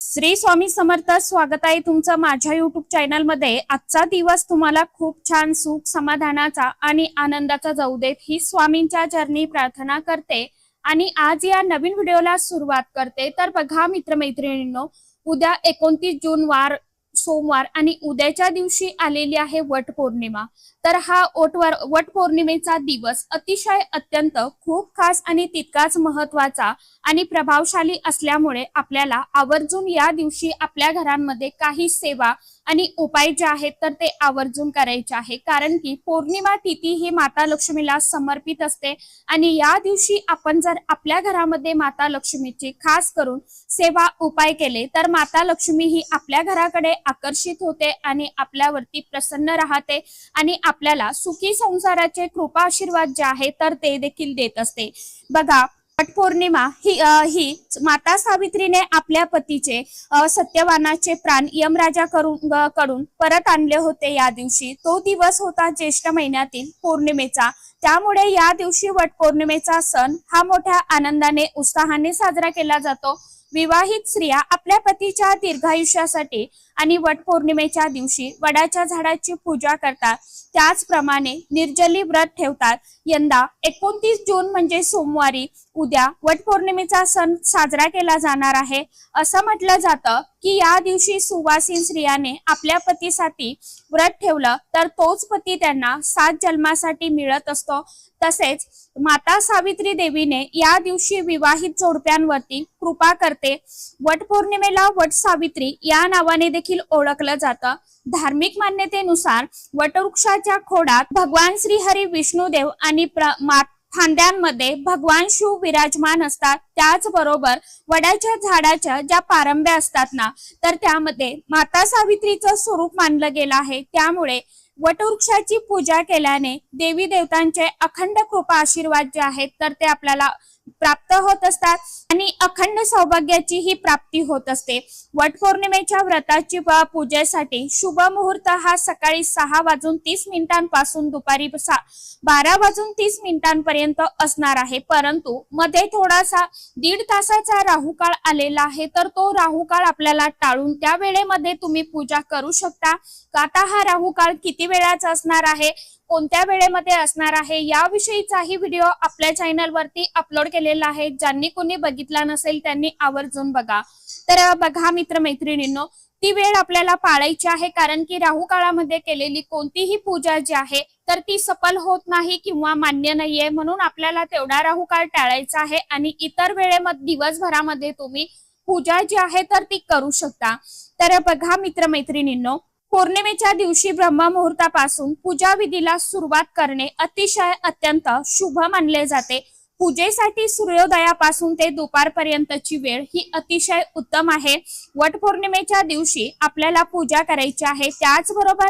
श्री स्वामी समर्थ. स्वागत आहे तुमचं माझ्या युट्यूब चॅनल मध्ये. आजचा दिवस तुम्हाला खूप छान सुख समाधानाचा आणि आनंदाचा जाऊ देत ही स्वामींच्या चरणी प्रार्थना करते आणि आज या नवीन व्हिडिओला सुरुवात करते. तर बघा मित्रमैत्रिणींनो, उद्या 29 जून वार सोमवार आणि उद्याच्या दिवशी आलेली आहे वट पौर्णिमा. तर हा वट पौर्णिमेचा दिवस अतिशय अत्यंत खूप खास आणि तितकाच महत्वाचा आणि प्रभावशाली असल्यामुळे आपल्याला आवर्जून या दिवशी आपल्या घरांमध्ये काही सेवा आणि उपाय जे आहेत तर ते आवर्जून करायचे आहे. कारण की पौर्णिमा तिथी ही माता लक्ष्मीला समर्पित असते आणि या दिवशी आपण जर आपल्या घरामध्ये माता लक्ष्मीची खास करून सेवा उपाय केले तर माता लक्ष्मी ही आपल्या घराकडे आकर्षित होते आणि आपल्यावरती प्रसन्न राहते आणि आपल्याला सुखी संसाराचे कृपा आशीर्वाद जे आहे तर ते देखील देत असते. बघा, वटपौर्णिमा ही माता सावित्रीने आपल्या पतीचे सत्यवानाचे प्राण यमराजा कडून परत आणले होते. या दिवशी तो दिवस होता ज्येष्ठ महिन्यातील पौर्णिमेचा. त्यामुळे या दिवशी वटपौर्णिमेचा सण हा मोठ्या आनंदाने उत्साहाने साजरा केला जातो. विवाहित स्त्रिया आपल्या पतीच्या दीर्घायुष्यासाठी आणि वटपौर्णिमेच्या दिवशी वडाच्या झाडाची पूजा करतात. त्याचप्रमाणे निर्जली व्रत ठेवतात. यंदा 29 जून म्हणजे सोमवारी उद्या वटपौर्णिमेचा सण साजरा केला जाणार आहे. असं म्हटलं जातं की या दिवशी सुवासिन स्त्रियाने आपल्या पतीसाठी व्रत ठेवलं तर तोच पती त्यांना 7 जन्मासाठी मिळत असतो. तसेच माता सावित्री देवीने या दिवशी विवाहित जोडप्यांवरती कृपा करते. वटपौर्णिमेला वट सावित्री या नावाने देखील ओळखलं जातं. धार्मिक मान्यतेनुसार वटवृक्षाच्या खोडात भगवान श्री हरी विष्णुदेव आणि फांद्यांमध्ये भगवान शिव विराजमान असतात. त्याचबरोबर वडाच्या झाडाच्या ज्या पारंब्या असतात ना, तर त्यामध्ये माता सावित्रीचं स्वरूप मानलं गेलं आहे. त्यामुळे वटवृक्षाची पूजा केल्याने देवी देवतांचे अखंड कृपा आशीर्वाद जे आहेत तर ते आपल्याला प्राप्त होत असतात आणि अखंड सौभाग्याची ही प्राप्ती होत असते. वटपौर्णिमेच्या व्रताची पूजेसाठी शुभ मुहूर्त हा सकाळी 6:30 पासून दुपारी 12:30 असणार आहे. परंतु मध्ये थोडासा 1.5 तासाचा राहुकाळ आलेला आहे. तर तो राहुकाळ आपल्याला टाळून त्या वेळेमध्ये तुम्ही पूजा करू शकता. आता हा राहुकाळ किती वेळाचा असणार आहे, कोणत्या वेळेमध्ये असणार आहे याविषयीचाही व्हिडिओ आपल्या चॅनल वरती अपलोड केलेला आहे. ज्यांनी कोणी बघितला नसेल त्यांनी आवर्जून बघा. तर बघा मित्रमैत्रिणींनो, ती वेळ आपल्याला पाळायची आहे. कारण की राहू काळामध्ये केलेली कोणतीही पूजा जी आहे तर ती सफल होत नाही किंवा मान्य नाहीये. म्हणून आपल्याला तेवढा राहू काळ टाळायचा आहे आणि इतर वेळेमध्ये दिवसभरामध्ये तुम्ही पूजा जी आहे तर ती करू शकता. तर बघा मित्रमैत्रिणींनो, पौर्णिमेच्या दिवशी ब्रह्ममुहूर्तापासून पूजा विधीला सुरुवात करणे अतिशय अत्यंत शुभ मानले जाते. पूजेसाठी सूर्योदयापासून ते दुपारपर्यंतची वेळ ही अतिशय उत्तम आहे. वटपौर्णिमेच्या दिवशी आपल्याला पूजा करायची आहे. त्याचबरोबर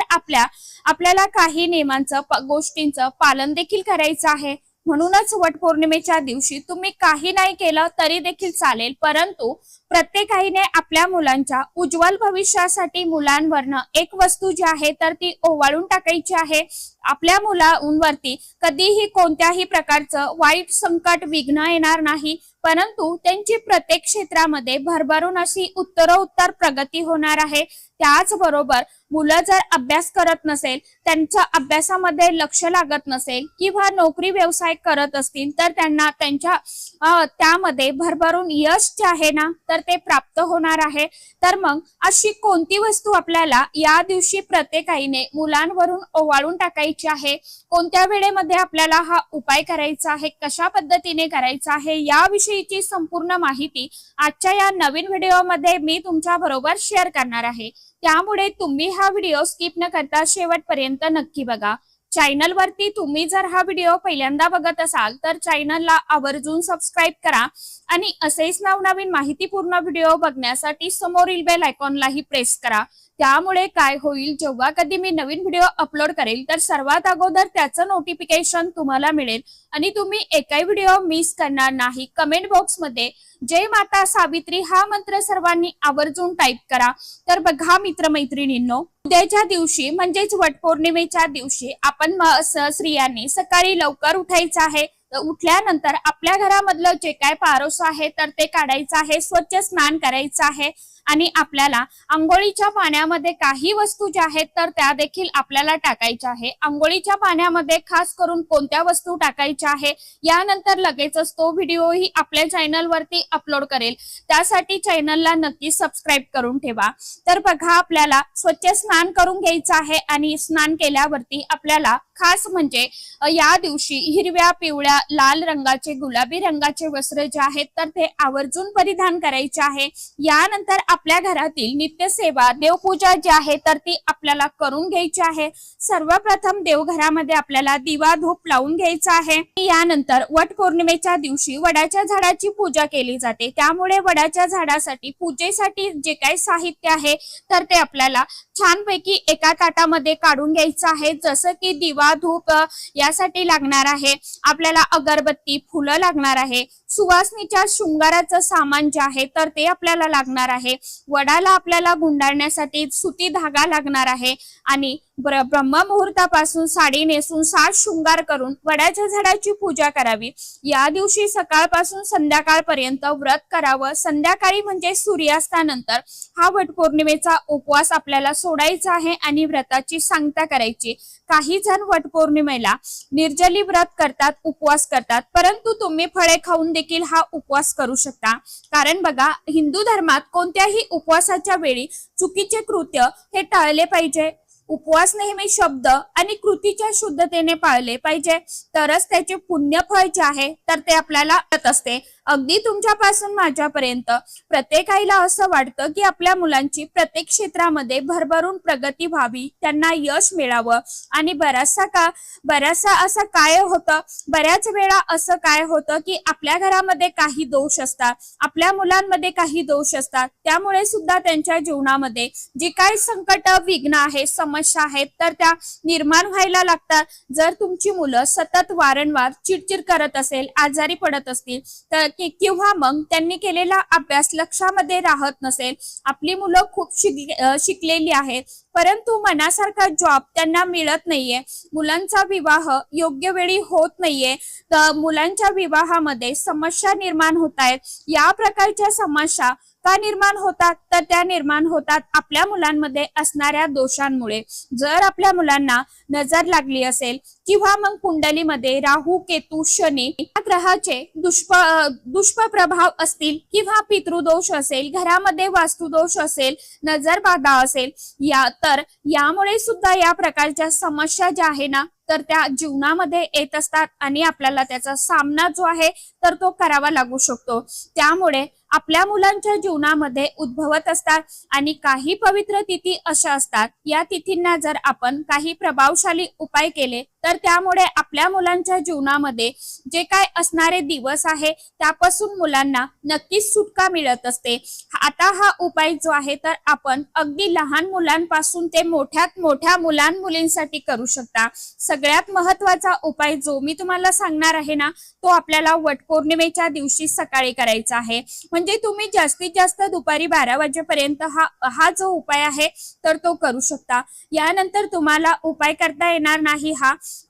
आपल्याला काही नियमांचं गोष्टींचं पालन देखील करायचं आहे. म्हणूनच वटपौर्णिमेच्या दिवशी तुम्ही काही नाही केलं तरी देखील चालेल, परंतु प्रत्येक आईने आपल्या मुलांच्या उज्ज्वल भविष्यासाठी मुलांवरनं एक वस्तू जी आहे तर ती ओवाळून टाकायची आहे. आपल्या मुलांवरती कधीही कोणत्याही प्रकारचं वाईट संकट विघ्न येणार नाही, परंतु त्यांची प्रत्येक क्षेत्रामध्ये भरभरून अशी उत्तरोत्तर प्रगती होणार आहे. त्याचबरोबर मुलं जर अभ्यास करत नसेल, त्यांच्या अभ्यासामध्ये लक्ष लागत नसेल किंवा नोकरी व्यवसाय करत असतील तर त्यांना त्यांच्या त्यामध्ये भरभरून यश जे आहे ना तर ते प्राप्त होणार आहे. तर मग अशी कोणती वस्तू आपल्याला या दिवशी प्रत्येक आईने मुलांवरून ओवाळून टाकायची आहे, कोणत्या वेळेमध्ये आपल्याला हा उपाय करायचा आहे, कशा पद्धतीने करायचा आहे याविषयीची संपूर्ण माहिती आजच्या या नवीन व्हिडिओमध्ये मी तुमच्या बरोबर शेअर करणार आहे. त्यामुळे तुम्ही हा व्हिडिओ स्किप न करता शेवटपर्यंत नक्की बघा. चॅनल वरती तुम्ही जर हा व्हिडिओ पहिल्यांदा बघत असाल तर चॅनलला आवर्जून सबस्क्राईब करा आणि असेच नवनवीन माहितीपूर्ण व्हिडिओ बघण्यासाठी समोरील बेल आयकॉनलाही प्रेस करा. त्यामुळे काय होईल, जेव्हा कधी मी नवीन व्हिडिओ अपलोड करेल तर सर्वात अगोदर त्याचं नोटिफिकेशन तुम्हाला मिळेल आणि तुम्ही एकही व्हिडिओ मिस करणार नाही. कमेंट बॉक्स मध्ये जय माता सावित्री हा मंत्र सर्वांनी आवर्जून टाईप करा. तर बघा मित्रमैत्रिणींनो, उद्याच्या दिवशी म्हणजेच वटपौर्णिमेच्या दिवशी आपण स्त्रियांनी सकाळी लवकर उठायचं आहे. उठल्यानंतर आपल्या घरामधलं जे काय पारोस आहे तर ते काढायचं आहे, स्वच्छ स्नान करायचं आहे आणि आपल्याला अंघोळीच्या पाण्यामध्ये काही वस्तू ज्या आहेत तर त्या देखील आपल्याला टाकायच्या आहे। अंघोळीच्या पाण्यामध्ये खास करून कोणत्या वस्तू टाकायच्या आहे यानंतर लगेचच तो व्हिडिओही आपल्या चॅनल वरती अपलोड करेल, त्यासाठी चॅनलला नक्की सबस्क्राइब करून ठेवा। तर बघा, आपल्याला स्वच्छ स्नान करून घ्यायचं आहे आणि स्नान केल्यावरती आपल्याला खास म्हणजे या दिवशी हिरव्या, पिवळ्या, लाल रंगाचे, गुलाबी रंगाचे वस्त्र जे आहेत तर ते आवर्जून परिधान करायचे आहे। यानंतर आपल्या घरातील नित्यसेवा, देवपूजा जी आहे तर ती आपल्याला करून घ्यायची आहे। सर्वप्रथम देवघरामध्ये आपल्याला दिवा धूप लावून घ्यायचा आहे। यानंतर वट पौर्णिमेच्या दिवशी वडाच्या झाडाची पूजा केली जाते, त्यामुळे वडाच्या झाडासाठी पूजेसाठी जे काही साहित्य आहे तर ते आपल्याला छानपैकी एका ताटामध्ये काढून घ्यायचं आहे। जसं की दिवा धूप यासाठी लागणार आहे आपल्याला अगरबत्ती, फुलं लागणार आहे, सुवासनीच्या शृंगाराचं सामान जे आहे तर ते आपल्याला लागणार आहे, वडाला आपल्याला गुंडाळण्यासाठी सुती धागा लागणार आहे आणि ब्रह्म मुहूर्तापासून साडी नेसून साज शृंगार करून वडाच्या झाडाची पूजा करावी। या दिवशी सकाळपासून संध्याकाळपर्यंत व्रत करावं। संध्याकाळी म्हणजे सूर्यास्तानंतर हा वटपौर्णिमेचा उपवास आपल्याला सोडायचा आहे आणि व्रताची सांगता करायची। काही जण वटपौर्णिमेला निर्जली व्रत करतात, उपवास करतात, परंतु तुम्ही फळे खाऊन देखील हा उपवास करू शकता। कारण बघा, हिंदू धर्मात कोणत्याही उपवासाच्या वेळी चुकीचे कृत्य हे टाळले पाहिजे। उपवास नेहमी शब्द आणि कृतीच्या शुद्धतेने पाळले पाहिजे, तरच त्याचे पुण्यफळ जे आहे तर ते आपल्याला मिळत असते। अगदी तुमच्यापासून माझ्यापर्यंत प्रत्येक आईला असं वाटतं की आपल्या मुलांची प्रत्येक क्षेत्रामध्ये भरभरून प्रगती व्हावी, त्यांना यश मिळावं। आणि बऱ्याचसा असं काय होतं, बऱ्याच वेळा असं काय होतं की आपल्या घरामध्ये काही दोष असतात, आपल्या मुलांमध्ये काही दोष असतात, त्यामुळे सुद्धा त्यांच्या जीवनामध्ये जी काही संकट, विघ्न आहे, समस्या आहेत तर त्या निर्माण व्हायला लागतात। जर तुमची मुलं सतत वारंवार चिडचिड करत असेल, आजारी पडत असतील तर किंवा मग त्यांनी केलेला अभ्यास लक्षामध्ये राहत नसेल, आपली मुलं खूप शिकलेली आहेत परंतु मनासारखा जॉब त्यांना मिळत नाहीये, मुलांचा विवाह योग्य वेळी होत नाहीये, तर मुलांच्या विवाहामध्ये समस्या निर्माण होत आहेत। या प्रकारच्या समस्या का निर्माण होतात तर त्या निर्माण होतात आपल्या मुलांमध्ये असणाऱ्या दोषांमुळे। जर आपल्या मुलांना नजर लागली असेल किंवा मग कुंडलीमध्ये राहू, केतू, शनी या ग्रहाचे दुष्प्रभाव असतील किंवा पितृदोष असेल, घरामध्ये वास्तुदोष असेल, नजर बाधा असेल, तर यामुळे सुद्धा या प्रकारच्या समस्या ज्या आहे ना तर त्या जीवनामध्ये येत असतात आणि आपल्याला त्याचा सामना जो आहे तर तो करावा लागू शकतो। त्यामुळे आपल्या मुलांच्या जीवनामध्ये उद्भवत असतात आणि काही पवित्र तिथी अशा असतात, या तिथींना जर आपण काही प्रभावशाली उपाय केले तर त्यामुळे आपल्या मुलांच्या जीवनामध्ये जे काय असणारे दिवस आहे त्यापासून मुलांना नक्कीच सुटका मिळत असते। आता हा उपाय जो आहे तर आपण अगदी लहान मुलांपासून ते मोठ्यात मोठ्या मुलांमुलींसाठी करू शकता। सगळ्यात महत्वाचा उपाय जो मी तुम्हाला सांगणार आहे ना तो आपल्याला वटपौर्णिमेच्या दिवशी सकाळी करायचा आहे। म्हणजे तुम्ही जास्तीत जास्त दुपारी 12 वाजेपर्यंत हा जो उपाय आहे तर तो करू शकता। यानंतर तुम्हाला उपाय करता येणार नाही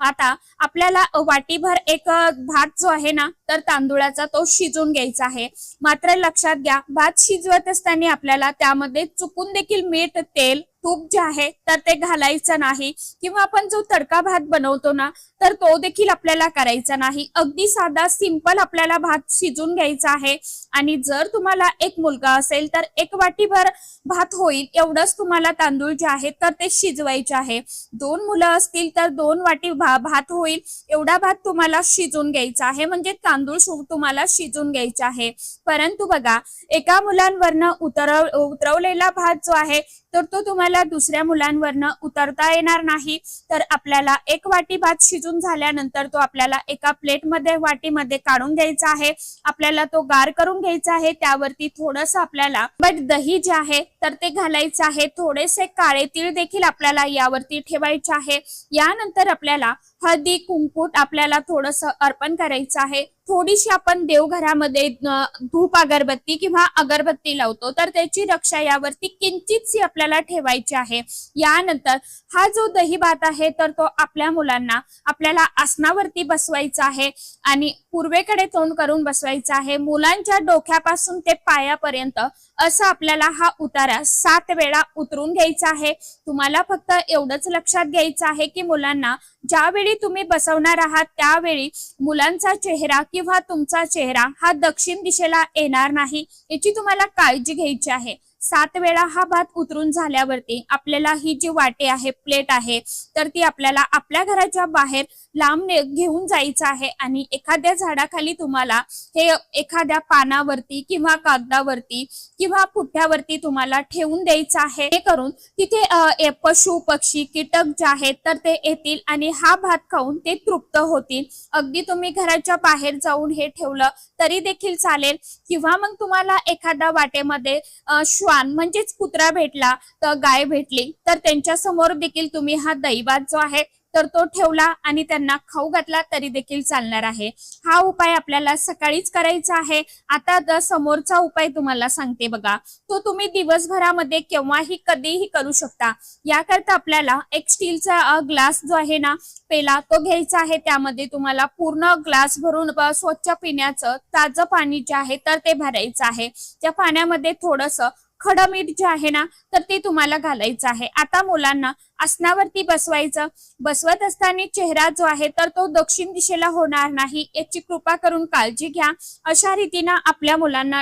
आता आपल्याला वाटीभर एक भात जो आहे ना तर तांदूळाचा तो शिजून घ्यायचा आहे। मात्र लक्षात घ्या, भात शिजवत असताना आपल्याला त्यामध्ये चुकून देखील मीठ, तेल, तूप जे आहे तर ते घालायचं नाही किंवा आपण जो तडका भात बनवतो ना तर तो देखील आपल्याला करायचा नाही। अगदी साधा सिंपल आपल्याला भात शिजून घ्यायचा आहे। आणि जर तुम्हाला एक मुलगा असेल तर एक वाटीभर भात होईल एवढंच तुम्हाला तांदूळ जे आहे तर ते शिजवायचे आहे। 2 मुलं असतील तर 2 वाटी भात होईल एवढा भात तुम्हाला शिजून घ्यायचा आहे, म्हणजे तांदूळ तुम्हाला शिजून घ्यायचा आहे। परंतु बघा, एका मुलांवरनं उतरवलेला भात जो आहे तर तो तुम्हाला दुसऱ्या मुलांवरनं उतरता येणार नाही। तर आपल्याला एक वाटी भात शिजून झाल्यानंतर तो आपल्याला एका प्लेटमध्ये, वाटीमध्ये काढून घ्यायचा आहे। आपल्याला तो गार करून घ्यायचा आहे। त्यावरती थोडंसं आपल्याला दही जे आहे तर ते घालायचं आहे। थोडेसे काळे तीळ देखील आपल्याला यावरती ठेवायचे आहे। यानंतर आपल्याला हळदी, कुंकू आपल्याला थोडंसं अर्पण करायचं आहे। थोडीशी आपण देवघरामध्ये धूप, अगरबत्ती किंवा अगरबत्ती लावतो तर त्याची रक्षा यावरती किंचितशी आपल्याला आपल्याला ठेवायची आहे। यानंतर हा जो दही भात आहे तर तो आपल्या मुलांना आपल्याला आसनावरती बसवायचा आहे आणि पूर्वेकडे तोंड करून बसवायचा आहे। मुलांच्या डोक्यापासून ते पायापर्यंत असं आपल्याला हा उतारा 7 वेळा उतरून घ्यायचा आहे। तुम्हाला फक्त एवढंच लक्षात घ्यायचं आहे की मुलांना ज्यावेळी तुम्ही बसवणार आहात त्यावेळी मुलांचा चेहरा किंवा तुमचा चेहरा हा दक्षिण दिशेला येणार नाही, याची तुम्हाला काळजी घ्यायची आहे। 7 वेळा हा भात उतरून झाल्यावरती आपल्याला ही जी वाटी आहे, प्लेट आहे, तर ती आपल्याला आपल्या घराच्या बाहेर लांब घेऊन जायचं आहे आणि एखाद्या झाडाखाली तुम्हाला हे एखाद्या पानावरती किंवा कागदावरती किंवा पुठ्यावरती तुम्हाला ठेवून द्यायचं आहे। हे करून तिथे पशु पक्षी कीटक जे आहेत तर ते येतील आणि हा भात खाऊन ते तृप्त होतील। अगदी तुम्ही घराच्या बाहेर जाऊन हे ठेवलं तरी देखील चालेल किंवा मग तुम्हाला एखाद्या वाटेमध्ये श्वान म्हणजेच कुत्रा भेटला तर गाय भेटली तर त्यांच्या समोर देखील तुम्ही हा दही भात जो आहे तर तो ठेवला आणि त्यांना खाऊ घातला तरी देखील चालणार आहे। हा उपाय आपल्याला सकाळीच करायचा आहे। आता समोरचा उपाय तुम्हाला सांगते बघा, तो तुम्ही दिवसभरामध्ये केव्हाही कधीही करू शकता। याकरता आपल्याला एक स्टीलचा ग्लास जो आहे ना पेला तो घ्यायचा आहे। त्यामध्ये तुम्हाला पूर्ण ग्लास भरून स्वच्छ पिण्याचं ताजं पाणी जे आहे तर ते भरायचं आहे। त्या पाण्यामध्ये थोडंसं खडं मीठ जे आहे ना तर ते तुम्हाला घालायचं आहे। आता मुलांना आसनावरती बसवायचं। बसवत असताना चेहरा जो आहे तर तो दक्षिण दिशेला होणार नाही, याची कृपा करून काळजी घ्या। अशा रीतीने आपल्या मुलांना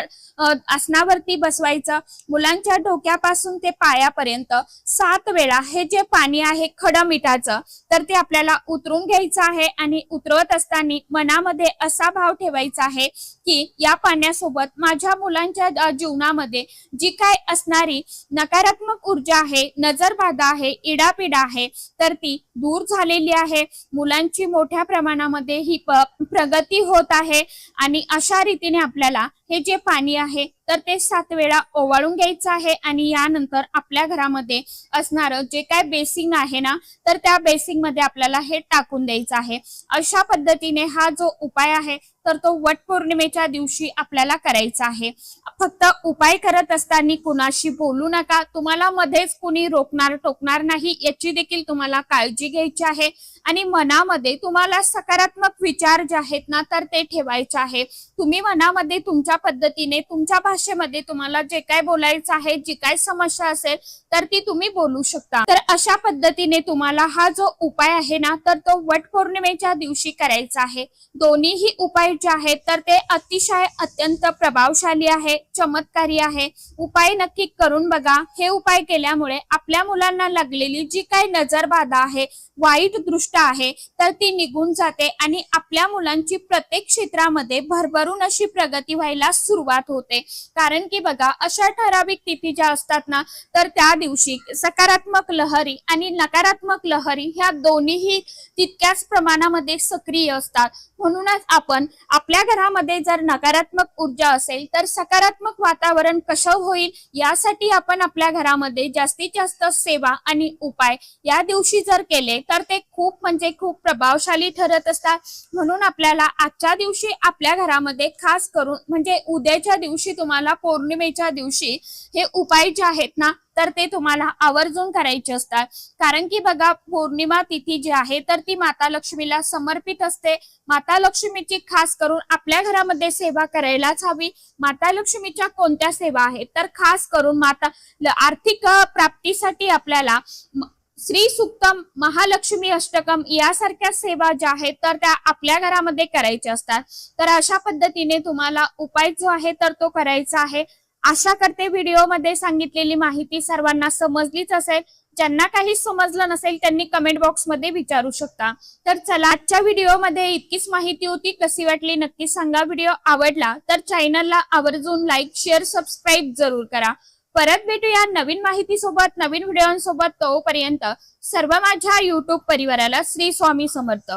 आसनावरती बसवायचं। मुलांच्या डोक्यापासून ते पायापर्यंत 7 वेळा हे जे पाणी आहे खडं मिठाचं तर ते आपल्याला उतरून घ्यायचं आहे आणि उतरवत असताना मनामध्ये असा भाव ठेवायचा आहे की या पाण्यासोबत माझ्या मुलांच्या जीवनामध्ये जी काय असणारी नकारात्मक ऊर्जा आहे, नजरबाधा आहे, इडापिडा आहे तर ती दूर झालेली आहे। मुलांची मोठ्या प्रमाणामध्ये ही प्रगती होत आहे आणि अशा रीतीने आपल्याला हे जे पाणी आहे तर ते 7 वेळा ओवाळून घ्यायचं आहे आणि यानंतर आपल्या घरामध्ये असणारं जे काय बेसिंग आहे ना तर त्या बेसिंग मध्ये आपल्याला हे टाकून द्यायचं आहे। अशा पद्धतीने हा जो उपाय आहे तर तो वटपौर्णिमेच्या दिवशी आपल्याला करायचा आहे। फक्त उपाय करत असताना कुणाशी बोलू नका, तुम्हाला मध्येच कुणी रोखणार टोकणार नाही याची देखील तुम्हाला काळजी घ्यायची आहे आणि मनामध्ये तुम्हाला सकारात्मक विचार जे आहेत ना तर ते ठेवायचे आहे। तुम्ही मनामध्ये तुमच्या पद्धतीने तुमच्या भाषेमध्ये तुम्हाला जे काय बोलायचं आहे, जी काय समस्या असेल तर ती तुम्ही बोलू शकता। तर अशा पद्धतीने तुम्हाला हा जो उपाय आहे ना तर तो वटपौर्णिमेच्या दिवशी करायचा आहे। दोन्हीही उपाय जे आहेत तर ते अतिशय अत्यंत प्रभावशाली आहे, चमत्कारी आहे। उपाय नक्की करून बघा। हे उपाय केल्यामुळे आपल्या मुलांना लागलेली जी काही नजरबाधा आहे, वाईट दृष्ट आहे तर ती निघून जाते आणि आपल्या मुलांची प्रत्येक क्षेत्रामध्ये भरभरून अशी प्रगती व्हायला सुरुवात होते। कारण की बघा अशा ठराविक तिथी ज्या असतात ना तर त्या दिवशी सकारात्मक लहरी आणि नकारात्मक लहरी ह्या दोन्हीही तितक्याच प्रमाणामध्ये सक्रिय असतात। म्हणूनच आपण आपल्या घरामध्ये जर नकारात्मक ऊर्जा असेल तर सकारात्मक वातावरण कसं होईल यासाठी आपण आपल्या घरामध्ये जास्तीत जास्त सेवा आणि उपाय या दिवशी जर केले तर ते खूप म्हणजे खूप प्रभावशाली ठरत असतात। म्हणून आपल्याला आजच्या दिवशी आपल्या घरामध्ये खास करून म्हणजे उद्याच्या दिवशी तुम्हाला पौर्णिमेच्या दिवशी हे उपाय जे आहेत ना तर ते तुम्हाला आवर्जून करायचे असतात। कारण की बघा पौर्णिमा तिथी जी आहे तर ती माता लक्ष्मीला समर्पित असते। माता लक्ष्मीची खास करून आपल्या घरामध्ये सेवा करायलाच हवी। माता लक्ष्मीच्या कोणत्या सेवा आहेत तर खास करून माता आर्थिक प्राप्तीसाठी आपल्याला श्री सुक्तम, महालक्ष्मी अष्टकम यासारख्या सेवा ज्या आहेत तर त्या आपल्या घरामध्ये करायच्या असतात। तर अशा पद्धतीने तुम्हाला उपाय जो आहे तर तो करायचा आहे। आशा करते व्हिडिओ मध्ये सांगितलेली माहिती सर्वांना समजलीच असेल। ज्यांना काही समजलं नसेल त्यांनी कमेंट बॉक्स मध्ये विचारू शकता। तर चला आजच्या व्हिडिओ मध्ये इतकीच माहिती होती, कशी वाटली नक्की सांगा। व्हिडिओ आवडला तर चॅनलला आवर्जून लाईक, शेअर, सबस्क्राईब जरूर करा। परत भेटूया नवीन माहिती सोबत, नवीन व्हिडिओंसोबत। तोपर्यंत सर्व माझ्या YouTube परिवाराला श्री स्वामी समर्थ।